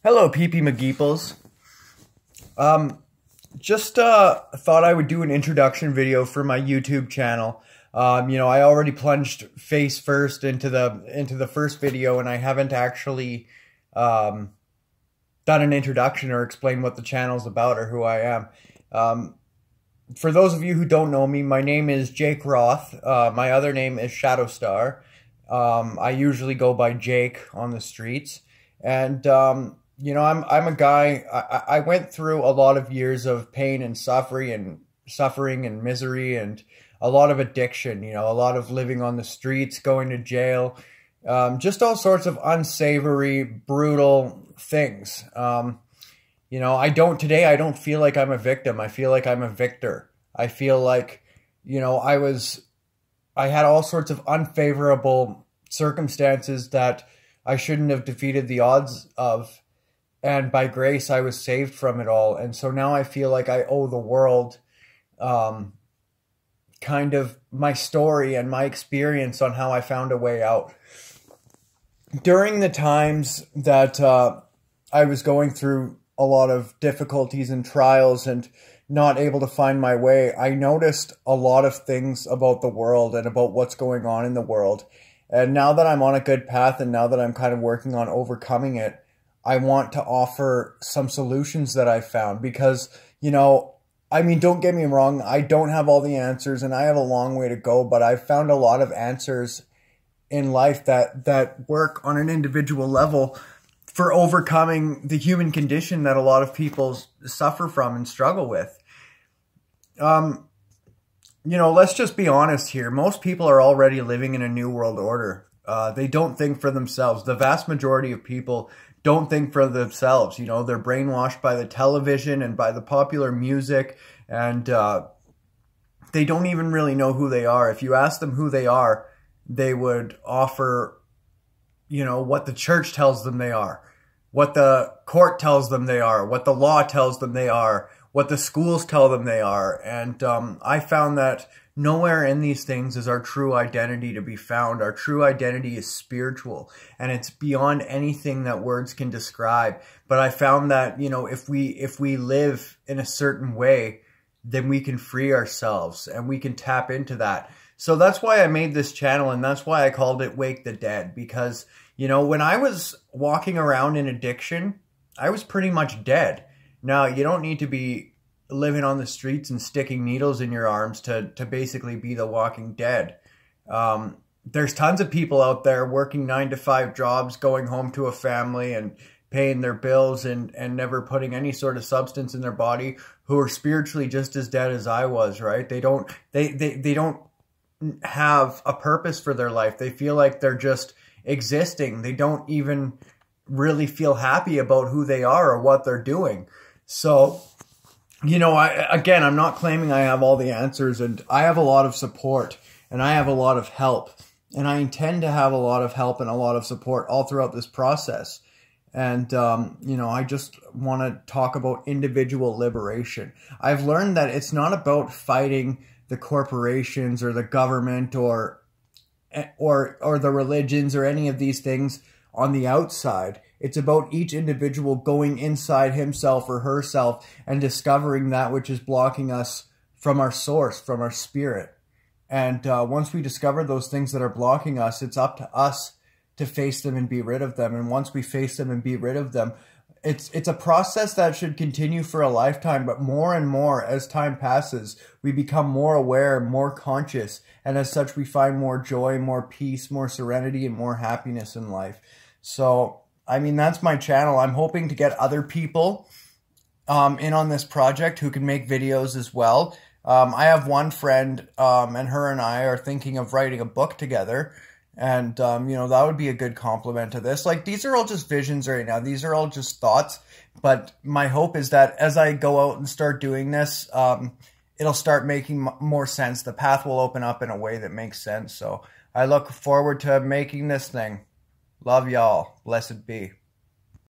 Hello, PP McGeeples. Just thought I would do an introduction video for my YouTube channel. I already plunged face first into the first video, and I haven't actually done an introduction or explained what the channel's about or who I am. For those of you who don't know me, my name is Jake Roth. My other name is Shadowstar. I usually go by Jake on the streets, and I'm a guy. I went through a lot of years of pain and suffering and misery, and a lot of addiction. A lot of living on the streets, going to jail, just all sorts of unsavory, brutal things. I don't feel like I'm a victim. I feel like I'm a victor. I feel like, I had all sorts of unfavorable circumstances that I shouldn't have defeated the odds of. And by grace, I was saved from it all. And so now I feel like I owe the world kind of my story and my experience on how I found a way out. During the times that I was going through a lot of difficulties and trials and not able to find my way, I noticed a lot of things about the world and about what's going on in the world. And now that I'm on a good path and now that I'm kind of working on overcoming it, I want to offer some solutions that I found because, don't get me wrong, I don't have all the answers and I have a long way to go, but I've found a lot of answers in life that work on an individual level for overcoming the human condition that a lot of people suffer from and struggle with. Let's just be honest here. Most people are already living in a new world order. They don't think for themselves. The vast majority of people don't think for themselves. They're brainwashed by the television and by the popular music, and they don't even really know who they are. If you ask them who they are, they would offer, what the church tells them they are, what the court tells them they are, what the law tells them they are, what the schools tell them they are. And I found that nowhere in these things is our true identity to be found. Our true identity is spiritual, and it's beyond anything that words can describe. But I found that, if we live in a certain way, then we can free ourselves and we can tap into that. So that's why I made this channel, and that's why I called it Wake the Dead, because, when I was walking around in addiction, I was pretty much dead. Now, you don't need to be living on the streets and sticking needles in your arms to basically be the walking dead. There's tons of people out there working 9-to-5 jobs, going home to a family and paying their bills and never putting any sort of substance in their body, who are spiritually just as dead as I was, right? They don't have a purpose for their life. They feel like they're just existing. They don't even really feel happy about who they are or what they're doing. So, I'm not claiming I have all the answers, and I have a lot of support and I have a lot of help, and I intend to have a lot of help and a lot of support all throughout this process. And, I just want to talk about individual liberation. I've learned that it's not about fighting the corporations or the government or the religions or any of these things on the outside. It's about each individual going inside himself or herself and discovering that which is blocking us from our source, from our spirit. And once we discover those things that are blocking us, it's up to us to face them and be rid of them. And once we face them and be rid of them, it's a process that should continue for a lifetime, but more and more as time passes, we become more aware, more conscious, and as such we find more joy, more peace, more serenity, and more happiness in life. So, that's my channel. I'm hoping to get other people in on this project who can make videos as well. I have one friend, and her and I are thinking of writing a book together. And, that would be a good complement to this. Like, these are all just visions right now. These are all just thoughts. But my hope is that as I go out and start doing this, it'll start making more sense. The path will open up in a way that makes sense. So I look forward to making this thing. Love y'all. Blessed be.